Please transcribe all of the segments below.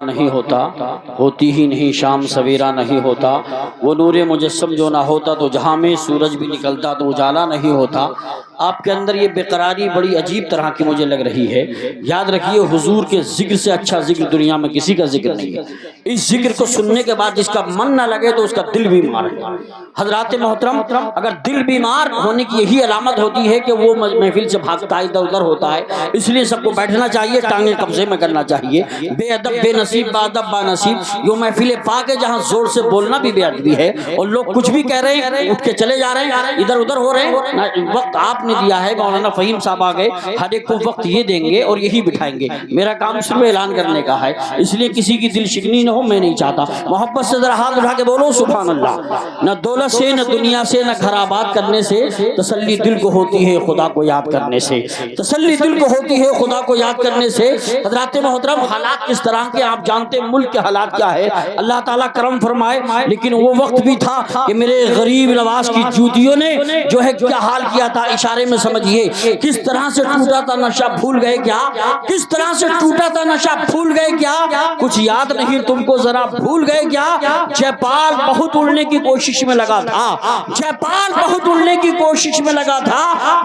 نہیں ہوتا، ہوتی ہی نہیں شام سویرا نہیں ہوتا، وہ نور مجسم جو نہ ہوتا تو جہاں میں سورج بھی نکلتا تو اجالا نہیں ہوتا۔ آپ کے اندر یہ بے قراری بڑی عجیب طرح کی مجھے لگ رہی ہے۔ یاد رکھیے حضور کے ذکر سے اچھا ذکر دنیا میں کسی کا ذکر نہیں ہے۔ اس ذکر کو سننے کے بعد جس کا من نہ لگے تو اس کا دل بیمار ہے۔ حضرات محترم، اگر دل بیمار ہونے کی یہی علامت ہوتی ہے کہ وہ محفل سے بھاگتا ادھر ادھر ہوتا ہے، اس لیے سب کو بیٹھنا چاہیے، ٹانگیں قبضے میں کرنا چاہیے۔ بے ادب بے نصیب با ادب با نصیب، یہ محفل پاک ہے جہاں زور سے بولنا بھی بے ادبی ہے، اور لوگ کچھ بھی کہہ رہے ہیں، اٹھ کے چلے جا رہے ہیں، ادھر ادھر ہو رہے ہیں۔ وقت آپ نے دیا ہے، مولانا فہیم صاحب آ گئے، ہر ایک کو وقت یہ دیں گے اور یہی بٹھائیں گے۔ میرا کام صرف اعلان کرنے کا ہے، اس لیے کسی کی دل شکنی نہ ہو، میں نہیں چاہتا۔ محبت سے ذرا ہاتھ اٹھا کے بولو سبحان اللہ۔ نہ دولت سے نہ دنیا سے نہ گھر آباد کرنے سے تسلی دل کو ہوتی ہے خدا کو یاد کرنے سے، تسلی دل کو ہوتی ہے خدا کو یاد کرنے سے۔ حضرات محترم، حالات کس طرح کے آپ جانتے ہیں، ملک کے حالات کیا ہے، اللہ تعالیٰ کرم فرمائے، لیکن وہ وقت بھی تھا کہ میرے غریب نواز کی جوتیوں نے جو ہے کیا حال کیا تھا، اشارے میں سمجھیے کس طرح سے ٹوٹا تھا نشہ بھول گئے کیا، کس طرح سے ٹوٹا تھا نشہ بھول گئے کیا، کچھ یاد نہیں تم کو ذرا بھول گئے کیا۔ جے پال بہت اڑنے کی کوشش میں لگا تھا، جے پال بہت اڑنے کی کوشش میں لگا تھا،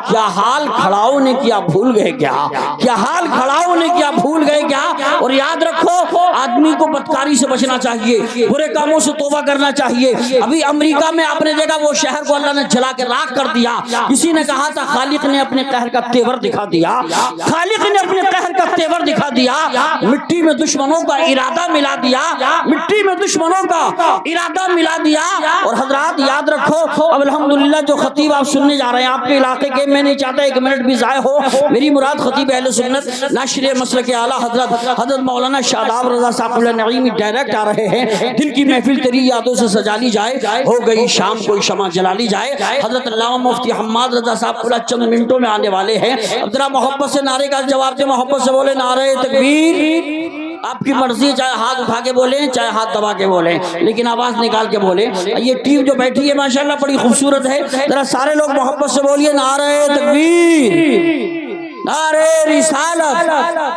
کیا حال کھڑاؤں نے کیا بھول گئے کیا، کیا حال کھڑاؤں نے کیا بھول گئے کیا۔ اور یاد رکھو آدمی کو بدکاری سے بچنا چاہیے، برے کاموں سے توبہ کرنا چاہیے۔ ابھی امریکہ میں آپ نے دیکھا وہ شہر کو اللہ نے جلا کے راکھ کر دیا، کسی نے کہا تھا خالق نے اپنے قہر کا تیور دکھا دیا، خالق نے اپنے قہر کا تیور دکھا دیا، مٹی میں دشمنوں کا ارادہ ملا دیا، مٹی میں دشمنوں کا ارادہ ملا دیا۔ اور حضرات یاد رکھو اب الحمدللہ جو خطیب آپ سننے جا رہے ہیں آپ کے علاقے کے، میں نہیں چاہتا ایک منٹ بھی ضائع ہو، میری مراد خطیب اہل سنت ناشر مسلک اعلیٰ حضرت مولانا شاداب رضا صاحب اللہ نعیمی ڈائریکٹ آ رہے ہیں۔ دل کی محفل تیری یادوں سے سجا لی جائے، ہو گئی شام کوئی شمع جلا لی جائے۔ حضرت علامہ مفتی حماد رضا صاحب اللہ چند منٹوں میں آنے والے ہیں، اب ذرا محبت سے نعرے کا جواب دے، محبت سے بولے نعرہ تکبیر۔ آپ کی مرضی، چاہے ہاتھ اٹھا کے بولیں چاہے ہاتھ دبا کے بولیں، لیکن آواز نکال کے بولیں۔ یہ ٹیم جو بیٹھی ہے ماشاءاللہ بڑی خوبصورت ہے، ذرا سارے لوگ محبت سے بولیے نعرہ تکبیر، نعرہ رسالت،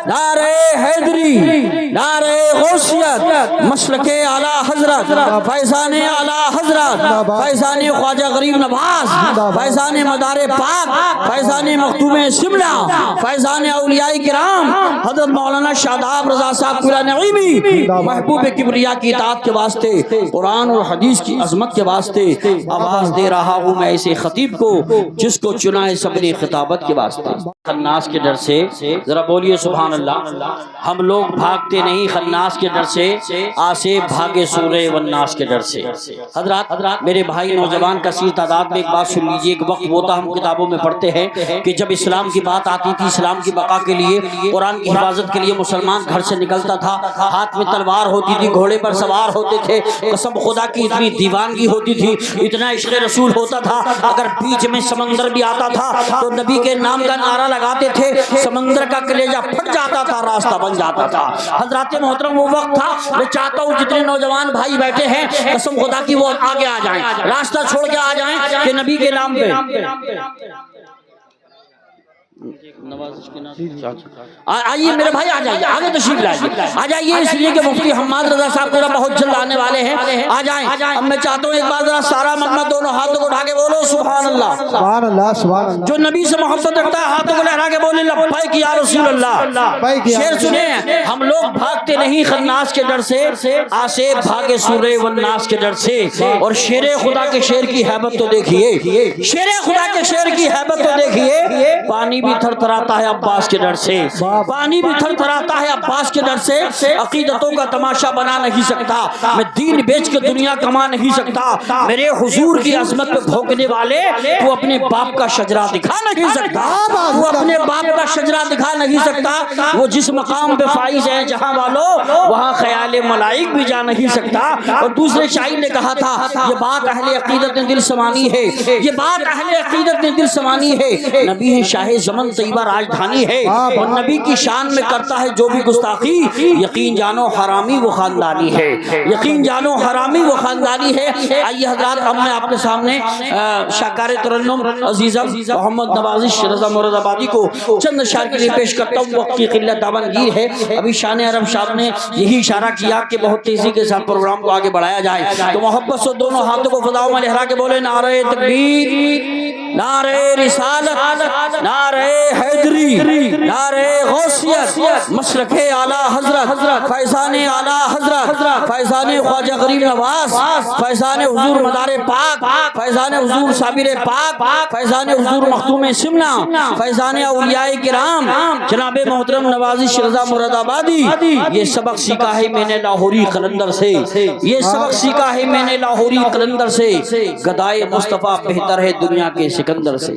نعرہ حیدری، نعرہ غوثیت، مسلک اعلیٰ حضرت فیضان اعلیٰ حضرت فیضان خواجہ غریب نواز، فیضان مدار پاک، فیضان مختوم شملہ، فیضان اولیاء کرام حضرت مولانا شاداب رضا صاحب اللہ نعیمی، محبوب کبریا کی اطاعت کے واسطے، قرآن اور حدیث کی عظمت کے واسطے آواز دے رہا ہوں میں ایسے خطیب کو جس کو چنا ہے سب نے خطابت کے واسطے۔ خناس کے ڈر سے، ذرا بولیے سبحان اللہ۔ ہم لوگ بھاگتے نہیں خناس کے ڈر سے، آسے بھاگے سورہ والناس کے ڈر سے۔ حضرات میرے بھائی نوجوان کثیر تعداد میں ایک بات سن لیجیے، ایک وقت وہ تھا ہم کتابوں میں پڑھتے ہیں کہ جب اسلام کی بات آتی تھی، اسلام کی بقا کے لیے، قرآن کی حفاظت کے لیے مسلمان گھر سے نکلتا تھا، ہاتھ میں تلوار ہوتی تھی، گھوڑے پر سوار ہوتے تھے، قسم خدا کی اتنی دیوانگی ہوتی تھی، اتنا عشق رسول ہوتا تھا، اگر بیچ میں سمندر بھی آتا تھا تو نبی کے نام کا نعرہ لگاتے تھے، سمندر کا کلیجہ پھٹ جاتا تھا، راستہ بن جاتا تھا۔ حضرات محترم وہ وقت تھا، میں چاہتا ہوں جتنے نوجوان بھائی بیٹھے ہیں قسم خدا کی وہ آگے آ جائیں، راستہ چھوڑ کے آ جائیں کہ نبی کے نام پہ آئیے میرے بھائی، آ جائیے، آگے تشریف لائیے، آ جائیے، اس لیے کہ مفتی حماد رضا صاحب ذرا بہت جلد آنے والے ہیں، آ جائیں۔ اب میں چاہتا ہوں ایک بار ذرا سارا محمد دونوں ہاتھوں کو اٹھا کے بولو سبحان اللہ، سبحان اللہ، سبحان اللہ۔ جو نبی سے محبت رکھتا ہے ہاتھوں کو لہرا کے بولے لبیک یا رسول اللہ۔ شعر سنیں، ہم لوگ بھاگتے نہیں خناس کے ڈر سے، آسے بھاگے سورہ والناس کے ڈر سے۔ اور شیر خدا کے شعر کی حیبت تو دیکھیے، شیر خدا کے شعر کی حیبت تو دیکھیے، پانی بھی تھر تھراتا ہے عباس کے ڈر سے، پانی بھی تھر تھراتا ہے عباس کے ڈر سے۔ عقیدتوں کا تماشا بنا نہیں سکتا، میں دین بیچ کے دنیا کما نہیں سکتا، میرے حضور کی عظمت پہ بھونکنے والے تو اپنے باپ کا شجرہ دکھا نہیں سکتا، وہ اپنے باپ کا شجرہ دکھا نہیں سکتا، وہ جس مقام پہ فائز ہیں جہاں والوں وہاں خیال ملائک بھی جا نہیں سکتا۔ اور دوسرے شاعر نے کہا تھا یہ بات اہل عقیدت نے دل سمانی ہے، یہ بات اہل عقیدت نے دل سمانی ہے، نبی ہے شاہ زمان زمن طیبہ راجدھانی ہے، اور نبی کی شان میں کرتا ہے جو بھی گستاخی، یقین جانو حرامی وہ خاندانی ہے، یقین جانو حرامی وہ خاندانی ہے۔ آئیے حضرات، اب میں آپ کے سامنے شاکار ترنم عزیزم محمد نوازش رضا مراد آبادی کو چند اشعار کے لیے پیش کرتا ہوں۔ وقت کی قلت دامنگیر ہے، ابھی شان عرب صاحب نے یہی اشارہ کیا کہ بہت تیزی کے ساتھ پروگرام کو آگے بڑھایا جائے، تو محبت سے دونوں ہاتھوں کو فضاؤں میں لہرا کے بولے نعرہ تکبیر، نعرہ رسالت، نعرہ حیدری، نعرہ غوثیت، مشرق اعلیٰ حضرت، فیضان اعلیٰ حضرت، فیضان خواجہ غریب نواز، فیضان حضور مدار پاک، فیضان حضور صابر پاک، فیضان حضور مختوم سمنا، فیضان اولیاء کرام جناب محترم نوازش رضا مراد آبادی۔ یہ سبق سیکھا ہے میں نے لاہوری قلندر سے، یہ سبق سیکھا ہے میں نے لاہوری قلندر سے، گدائے مصطفیٰ بہتر ہے دنیا کے سکندر سے۔